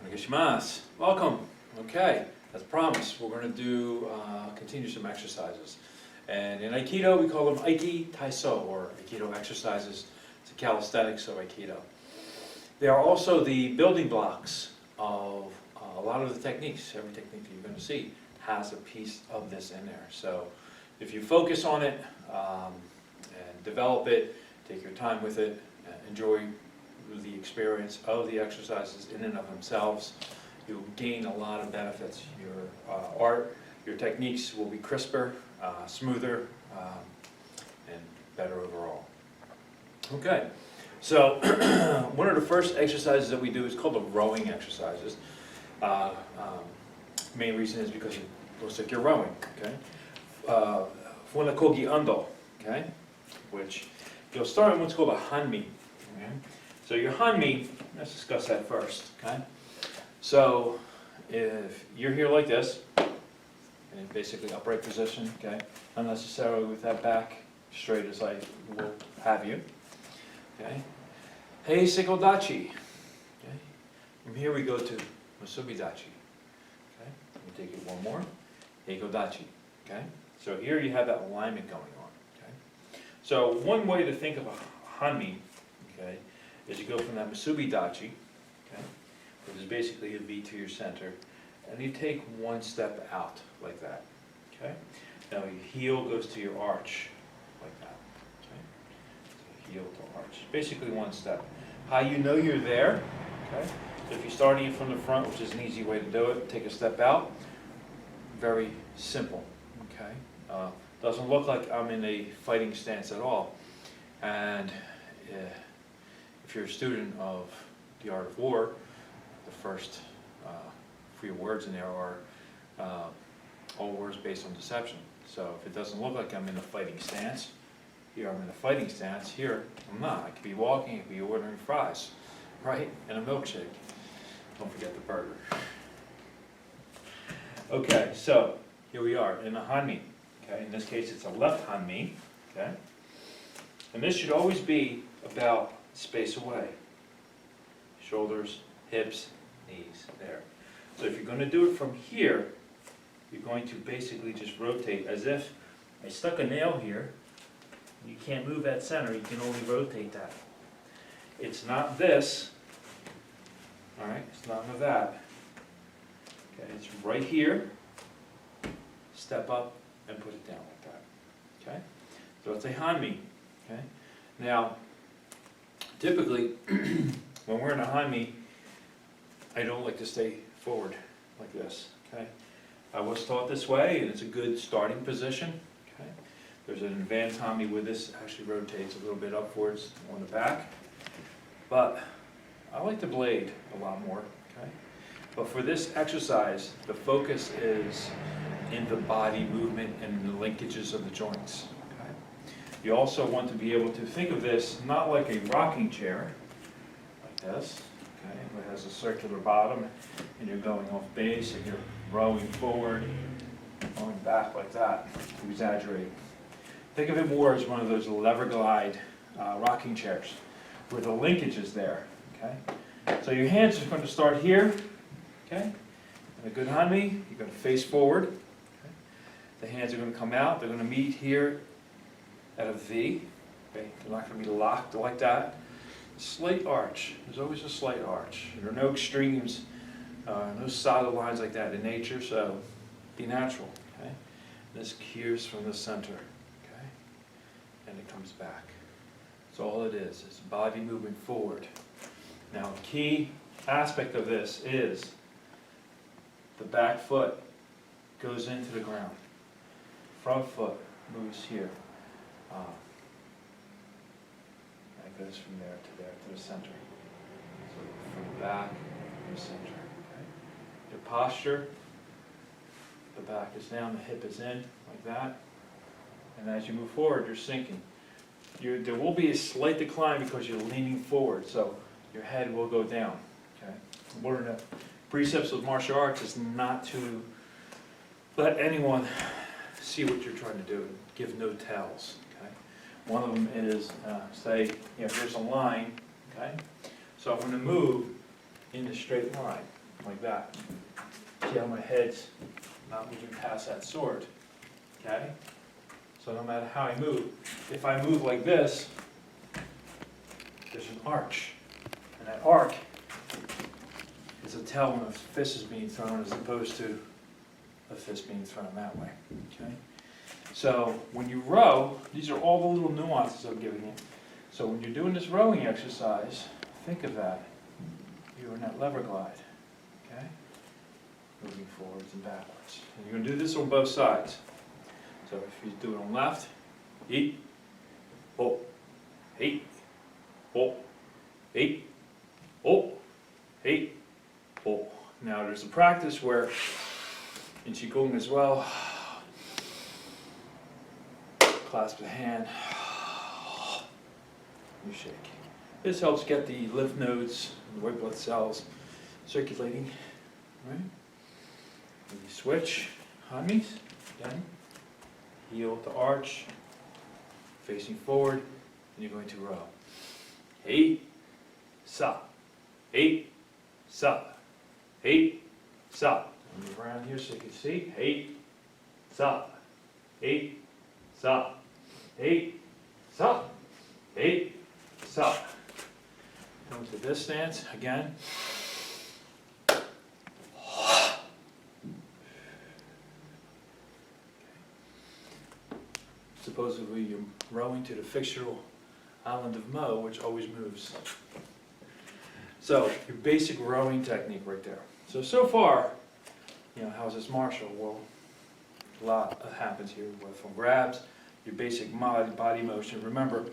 Onegaishimasu. Welcome. Okay, as promised, we're going to do continue some exercises. And in Aikido, we call them Aiki Taiso, or Aikido exercises. It's a calisthenics of Aikido. They are also the building blocks of a lot of the techniques. Every technique that you're going to see has a piece of this in there. So if you focus on it and develop it, take your time with it, enjoy the experience of the exercises in and of themselves, you'll gain a lot of benefits. Your art, your techniques will be crisper, smoother, and better overall. Okay, so one of the first exercises that we do is called the rowing exercises. Main reason is because it looks like you're rowing, okay? Funakogi Ando, okay? Which you'll start in what's called a hanmi, okay? So your hanmi, let's discuss that first, okay? So if you're here like this, in basically upright position, okay? Not necessarily with that back straight as I will have you, okay? Hei Seikodachi, okay? From here we go to Musubidachi, okay? Let me take it one more. Heikodachi, okay? So here you have that alignment going on, okay? So one way to think of a hanmi, okay, is you go from that Musubidachi, okay, which is basically a V to your center, and you take one step out like that, okay? Now your heel goes to your arch like that, okay? So heel to arch, basically one step. How you know you're there, okay? So if you're starting from the front, which is an easy way to do it, take a step out. Very simple, okay? Doesn't look like I'm in a fighting stance at all. And if you're a student of the art of war, the first few words in there are all words based on deception. So if it doesn't look like I'm in a fighting stance, here I'm in a fighting stance, here I'm not. I could be walking, I could be ordering fries, right? And a milkshake. Don't forget the burger. Okay, so here we are in a hanmi. Okay, in this case it's a left hanmi. Okay, and this should always be about space away. Shoulders, hips, knees, there. So if you're going to do it from here, you're going to basically just rotate as if I stuck a nail here. You can't move that center, you can only rotate that. It's not this, all right, it's not of that. Okay, it's right here, step up and put it down like that, okay? So it's a hanmi, okay? Now, typically, when we're in a hanmi, I don't like to stay forward like this, okay? I was taught this way, and it's a good starting position, okay? There's an advanced hanmi where this actually rotates a little bit upwards on the back, but I like the blade a lot more, okay? But for this exercise, the focus is in the body movement and the linkages of the joints. Okay? You also want to be able to think of this not like a rocking chair, like this, okay, it has a circular bottom, and you're going off base, and you're rowing forward, going back like that, to exaggerate. Think of it more as one of those lever glide rocking chairs, where the linkage is there. Okay? So your hands are going to start here. Okay? In a good hanmi, you're going to face forward. Okay? The hands are going to come out. They're going to meet here at a V. Okay? They're not going to be locked like that. A slight arch. There's always a slight arch. There are no extremes, no solid lines like that in nature, so be natural. Okay? This cues from the center. Okay? And it comes back. That's all it is. It's body moving forward. Now, a key aspect of this is the back foot goes into the ground. Front foot moves here. That goes from there to the center. So from the back to the center. Okay? Your posture, the back is down, the hip is in, like that. And as you move forward, you're sinking. There will be a slight decline because you're leaning forward, so your head will go down. Okay? One of the precepts of martial arts is not to let anyone see what you're trying to do. Give no tells. Okay? One of them is, say, here's a line. Okay? So I'm going to move in the straight line. like that. See how my head's not moving past that sword, okay? So no matter how I move, if I move like this, there's an arch. And that arc is a tell when a fist is being thrown as opposed to a fist being thrown that way, okay? So when you row, these are all the little nuances I'm giving you. So when you're doing this rowing exercise, think of that. You're in that lever glide, okay? Moving forwards and backwards. And you're going to do this on both sides. So if you do it on left, eat, oh, eight, oh, eight, oh, eight, oh. Now there's a practice where in Qigong as well, clasp the hand, you shake. This helps get the lymph nodes, the white blood cells circulating, right? And you switch, hanmis, again, heel to arch, facing forward, and you're going to row. Eight, sa, eight, sa, eight, sa. Move around here so you can see. Eight, sa, eight, sa, eight, sa, eight, sa. Come to this stance again. Supposedly you're rowing to the fictional island of Mo, which always moves. So your basic rowing technique right there. So far, you know, how's this martial? Well, a lot happens here from grabs, your basic body motion. Remember,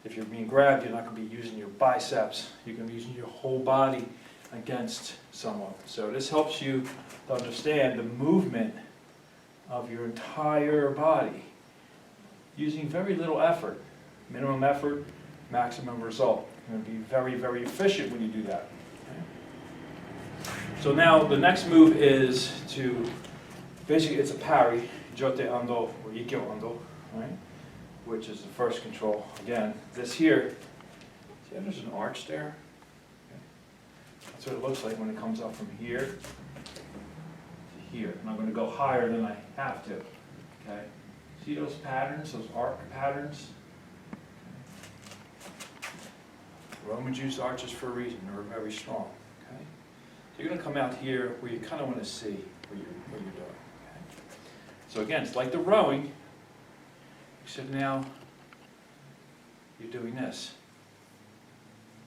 if you're being grabbed, you're not going to be using your biceps. You're going to be using your whole body against someone. So this helps you to understand the movement of your entire body using very little effort. Minimum effort, maximum result. You're going to be very, very efficient when you do that. Okay? So now the next move is to, basically it's a parry, jote ando or ikkyo ando, right? Which is the first control. Again, this here, see how there's an arch there? Okay. That's what it looks like when it comes up from here to here. And I'm going to go higher than I have to. Okay. See those patterns, those arc patterns? Romans used arches for a reason. They're very strong. Okay. So you're going to come out here where you kind of want to see what you're doing. Okay. So again, it's like the rowing. Except now, you're doing this.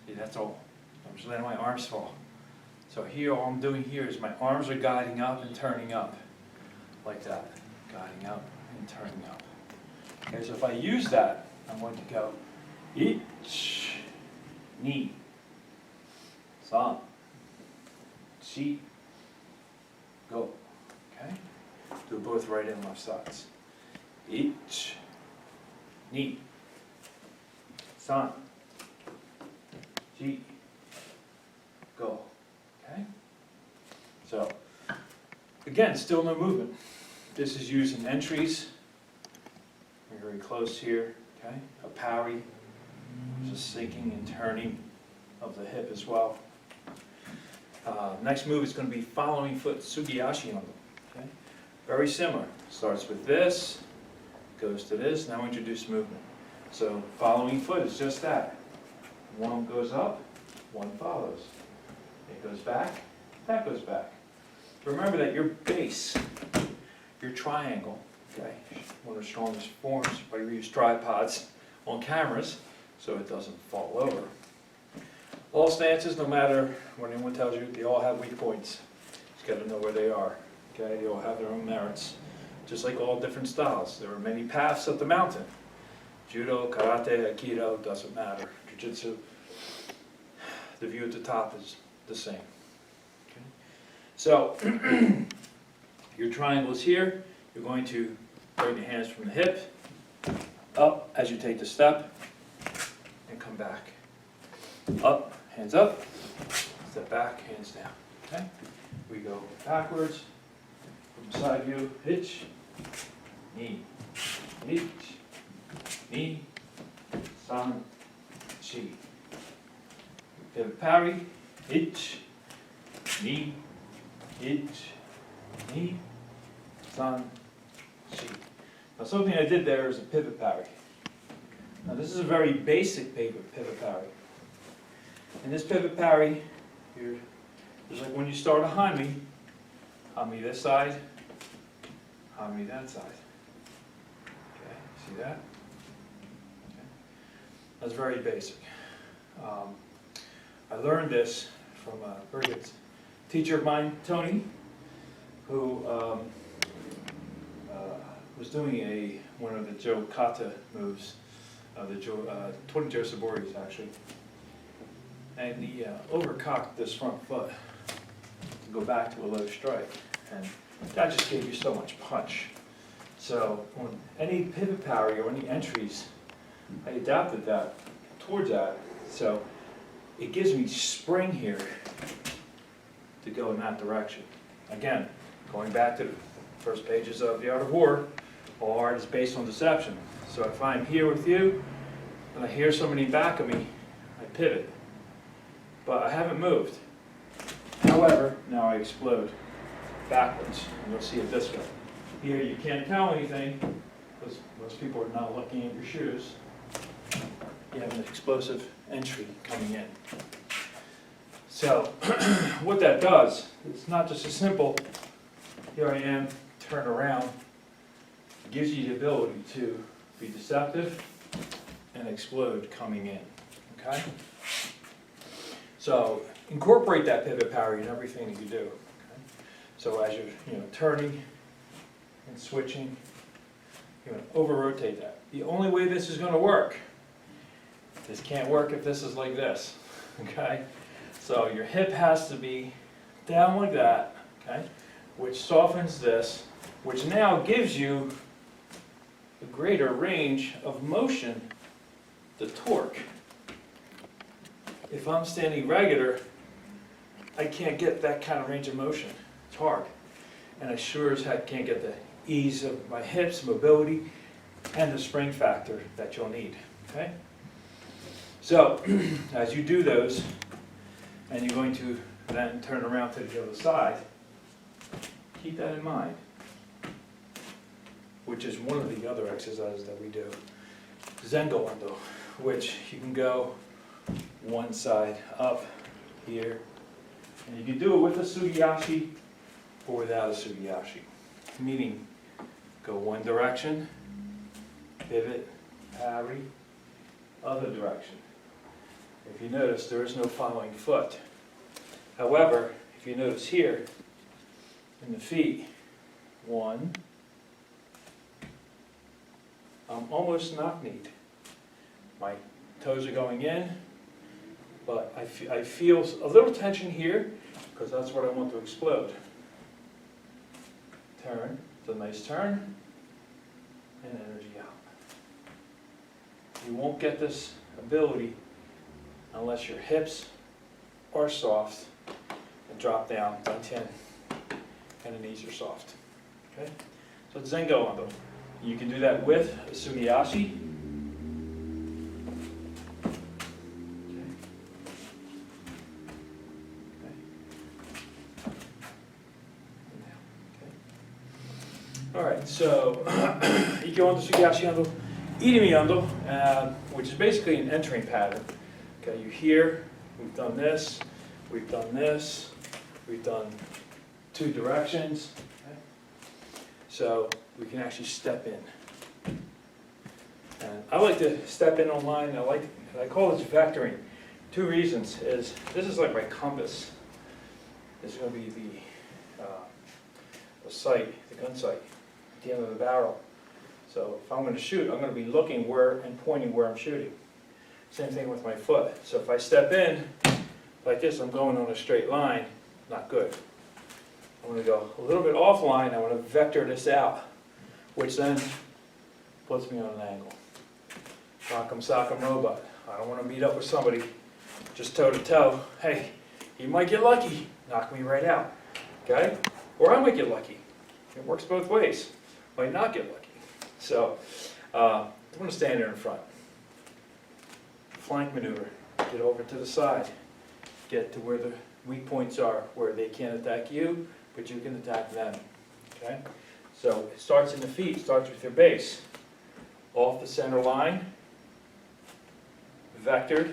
See, that's all. I'm just letting my arms fall. So here, all I'm doing here is my arms are guiding up and turning up. Like that. Guiding up and turning up. Okay, so if I use that, I'm going to go ich, ni, san, chi, go. Okay? Do both right and left sides. Ich, ni, san, chi, go. Okay? So, again, still no movement. This is used in entries. We're very close here. Okay? A parry. There's a sinking and turning of the hip as well. Next move is going to be following foot sugiyashi ando. Okay? Very similar. Starts with this. Goes to this, now introduce movement. So following foot is just that. One goes up, one follows. It goes back, that goes back. Remember that your base, your triangle, okay, one of the strongest forms, why we use tripods on cameras so it doesn't fall over. All stances, no matter what anyone tells you, they all have weak points. Just got to know where they are. Okay, they all have their own merits. Just like all different styles. There are many paths up the mountain. Judo, karate, Aikido, doesn't matter. Jiu-jitsu, the view at the top is the same. Okay? So, your triangle is here. You're going to bring the hands from the hip, up as you take the step, and come back. Up, hands up, step back, hands down. Okay? We go backwards, from side view, hitch, knee, hitch, knee, san, chi. Pivot parry, hitch, knee, Ich, ni, san, shi. Now something I did there is a pivot parry. Now this is a very basic pivot parry. In this pivot parry, just like when you start a hanmi this side, hanmi that side. Okay, see that? Okay. That's very basic. I learned this from a very good teacher of mine, Tony, who was doing one of the Joe Kata moves, the 20 Josaboris actually. And he overcocked this front foot to go back to a low strike. And that just gave you so much punch. So on any pivot parry or any entries, I adapted that towards that. So it gives me spring here to go in that direction. Again, going back to the first pages of The Art of War, all art is based on deception. So if I'm here with you and I hear somebody back of me, I pivot. But I haven't moved. However, now I explode backwards, and you'll see it this way. Here you can't tell anything, because most people are not looking at your shoes. You have an explosive entry coming in. So, what that does, it's not just a simple, here I am, turn around. It gives you the ability to be deceptive and explode coming in, okay? So incorporate that pivot parry in everything that you do. Okay? So as you're turning and switching, you're going to over-rotate that. The only way this is going to work, this can't work if this is like this. Okay? So your hip has to be down like that, okay? Which softens this, which now gives you a greater range of motion, the torque. If I'm standing regular, I can't get that kind of range of motion. It's hard. And I sure as heck can't get the ease of my hips, mobility, and the spring factor that you'll need. Okay? So, as you do those, and you're going to then turn around to the other side, keep that in mind, which is one of the other exercises that we do. Zengo Ando, which you can go one side up here, and you can do it with a sugiyashi or without a sugiyashi, meaning go one direction, pivot, parry, other direction. If you notice, there is no following foot. However, if you notice here in the feet, one, I'm almost knock-kneed. My toes are going in, but I feel a little tension here because that's what I want to explode. Turn, it's a nice turn, and energy out. You won't get this ability unless your hips are soft and drop down by 10 and the knees are soft. Okay? So it's Zengo Ando. You can do that with a sugiyashi. Alright, so Aiki Ando, Sugiyashi Ando, Irimi Ando, which is basically an entering pattern. Okay, you're here, we've done this, we've done this, we've done two directions. Okay? So we can actually step in. And I like to step in online, I call this vectoring. Two reasons is, this is like my compass. This is going to be the sight, the gun sight, at the end of the barrel. So if I'm going to shoot, I'm going to be looking where and pointing where I'm shooting. Same thing with my foot. So if I step in like this, I'm going on a straight line, not good. I'm going to go a little bit offline, I want to vector this out, which then puts me on an angle. Rock'em sock'em robot. I don't want to meet up with somebody just toe to toe. Hey, you might get lucky, knock me right out. Okay? Or I might get lucky. It works both ways. Might not get lucky. So, I want to stand there in front. Flank maneuver. Get over to the side. Get to where the weak points are, where they can't attack you, but you can attack them, okay? So it starts in the feet, starts with your base. Off the center line, vectored,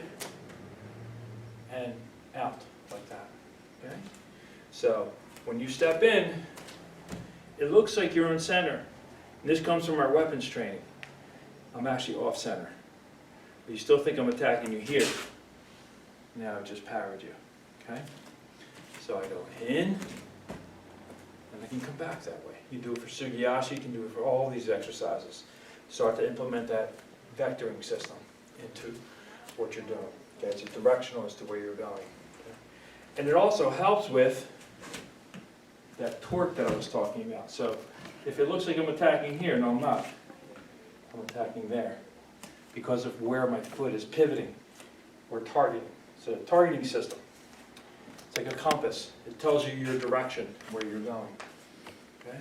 and out like that, okay? So when you step in, it looks like you're in center. And this comes from our weapons training. I'm actually off center. But you still think I'm attacking you here. Now I just parried you, okay? So I go in, and I can come back that way. You do it for Sugiyashi, you can do it for all these exercises. Start to implement that vectoring system into what you're doing. Okay, it's directional as to where you're going. Okay? And it also helps with that torque that I was talking about. So if it looks like I'm attacking here, no I'm not. I'm attacking there because of where my foot is pivoting or targeting. So a targeting system. It's like a compass. It tells you your direction, where you're going. Okay?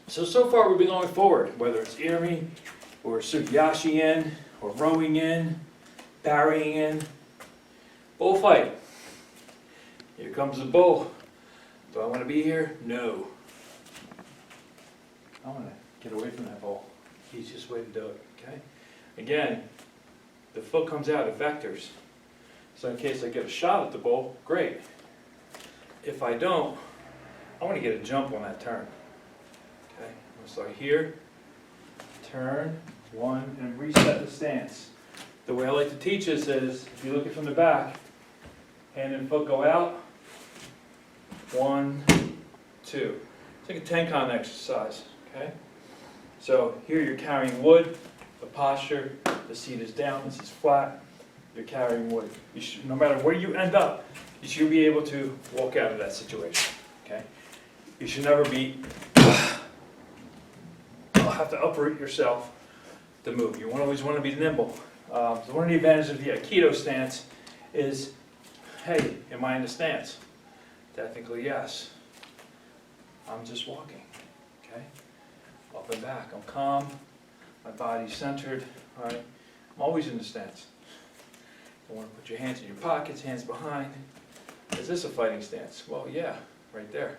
So far we've been going forward, whether it's Iri, or Sugiyashi in, or rowing in, parrying in. Bullfight. Here comes the bull. Do I want to be here? No. I want to get away from that bull. Easiest way to do it, okay? Again, the foot comes out of vectors. So in case I get a shot at the bull, great. If I don't, I want to get a jump on that turn. Okay, so here, turn, one, and reset the stance. The way I like to teach this is, if you look at it from the back, hand and foot go out, 1, 2. It's like a Tenkan exercise, okay? So here you're carrying wood, the posture, the seat is down, this is flat, you're carrying wood. You should, no matter where you end up, you should be able to walk out of that situation, okay? You should never be, have to uproot yourself to move. You always want to be nimble. So one of the advantages of the Aikido stance is, hey, am I in the stance? Technically, yes. I'm just walking, okay? Up and back, I'm calm, my body's centered, all right? I'm always in the stance. You want to put your hands in your pockets, hands behind. Is this a fighting stance? Well, yeah, right there.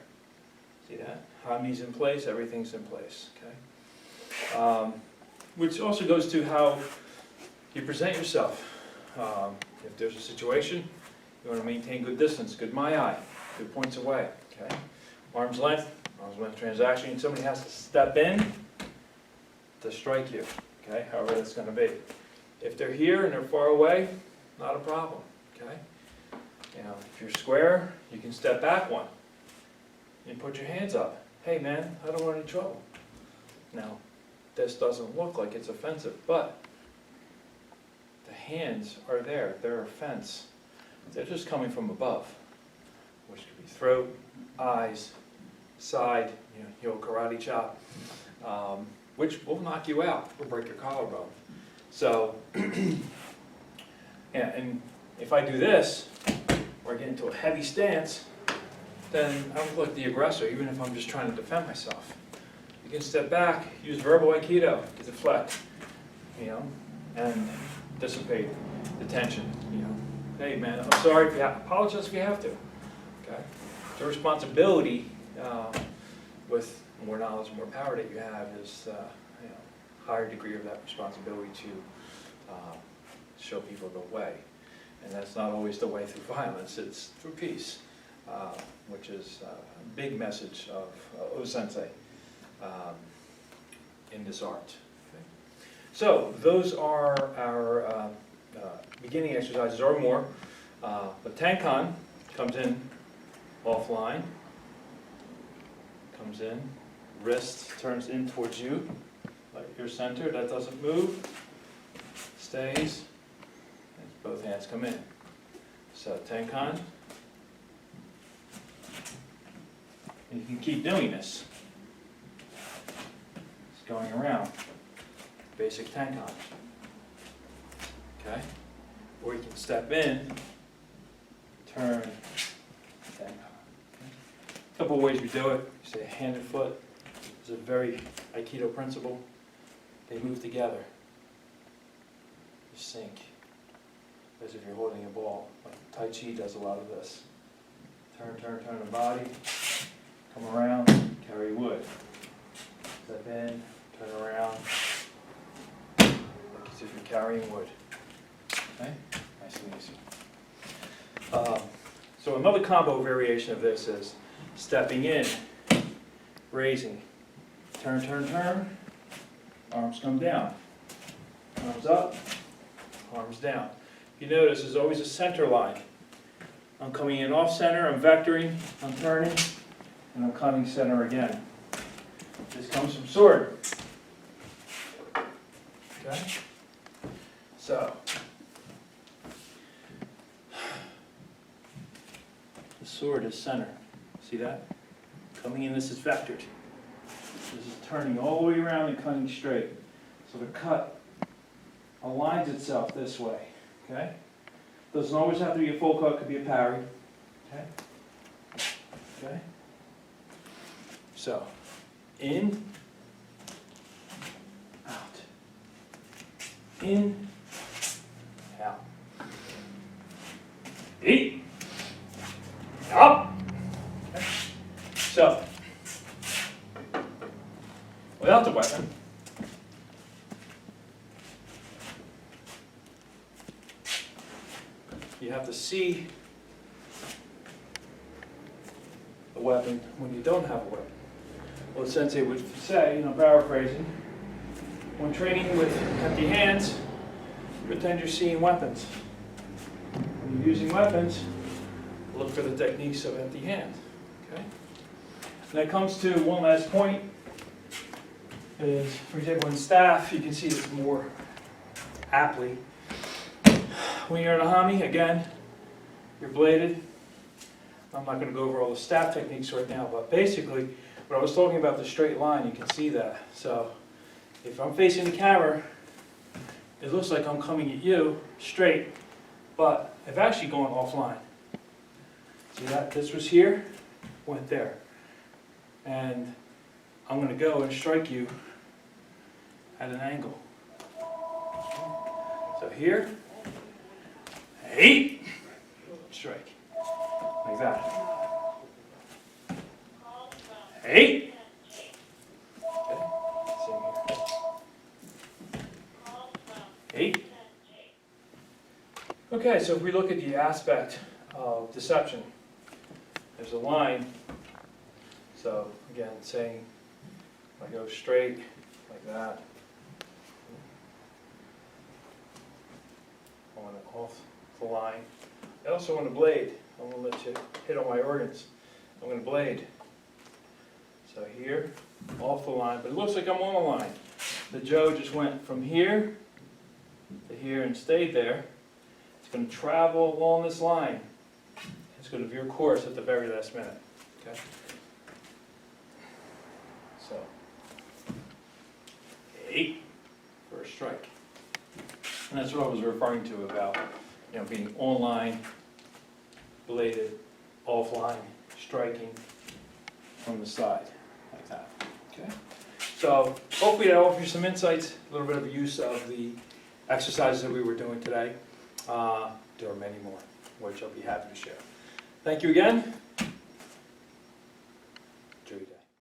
See that? Hami's in place, everything's in place, okay? Which also goes to how you present yourself. If there's a situation, you want to maintain good distance, good my-eye, good points away, okay? Arm's length transaction, somebody has to step in to strike you, okay? However that's going to be. If they're here and they're far away, not a problem, okay? You know, if you're square, you can step back one. You put your hands up. Hey man, I don't want any trouble. Now, this doesn't look like it's offensive, but the hands are there. They're a fence. They're just coming from above, which could be throat, eyes, side, heel karate chop, which will knock you out or break your collarbone. So, yeah, and if I do this, or I get into a heavy stance, then I look like the aggressor, even if I'm just trying to defend myself. You can step back, use verbal Aikido to deflect, and dissipate the tension, Hey man, I'm sorry if you apologize if you have to, okay? It's your responsibility with more knowledge, more power that you have is, higher degree of that responsibility to show people the way. And that's not always the way through violence, it's through peace, which is a big message of O-sensei in this art. Okay? So those are our beginning exercises or more. But Tenkan comes in offline, comes in, wrist turns in towards you, like you're centered, that doesn't move, stays, and both hands come in. So Tenkan, and you can keep doing this. It's going around, basic Tenkan. Okay? Or you can step in, turn, Tenkan. A couple of ways we do it. You say hand and foot. It's a very Aikido principle. They move together. You sync, as if you're holding a ball. Like Tai Chi does a lot of this. Turn the body, come around, carry wood. Step in, turn around, like as if you're carrying wood. Okay, nice and easy. So another combo variation of this is stepping in, raising, turn, turn, turn, arms come down, arms up, arms down. If you notice, there's always a center line. I'm coming in off center, I'm vectoring, I'm turning, and I'm coming center again. This comes from sword. Okay? So, the sword is center. See that? Coming in, this is vectored. This is turning all the way around and cutting straight. So the cut aligns itself this way. Okay? Doesn't always have to be a full cut, could be a parry. Okay? Okay? So, in, out. In, out. Eat. Up. Okay? So, without the weapon, you have to see the weapon when you don't have a weapon. Well, the sensei would say, paraphrasing, when training with empty hands, pretend you're seeing weapons. When you're using weapons, look for the techniques of empty hands. Okay? And that comes to one last point, is, for example, in staff, you can see this more aptly. When you're in a hami, again, you're bladed. I'm not going to go over all the staff techniques right now, but basically, when I was talking about the straight line, you can see that. So, if I'm facing the camera, it looks like I'm coming at you straight, but I've actually gone offline. See that? This was here, went there. And I'm going to go and strike you at an angle. So here, hey, strike, like that. Hey, okay, same here. Hey. Okay, so if we look at the aspect of deception, there's a line. So again, saying, if I go straight like that, I want to off the line. I also want to blade. I want to let you hit on my organs. I'm going to blade. So here, off the line, but it looks like I'm on the line. The Joe just went from here to here and stayed there. It's going to travel along this line. It's going to veer course at the very last minute. Okay. So, 8 for a strike. And that's what I was referring to about, being online, bladed, offline, striking from the side, like that. Okay. So hopefully that offers you some insights, a little bit of use of the exercises that we were doing today. There are many more, which I'll be happy to share. Thank you again.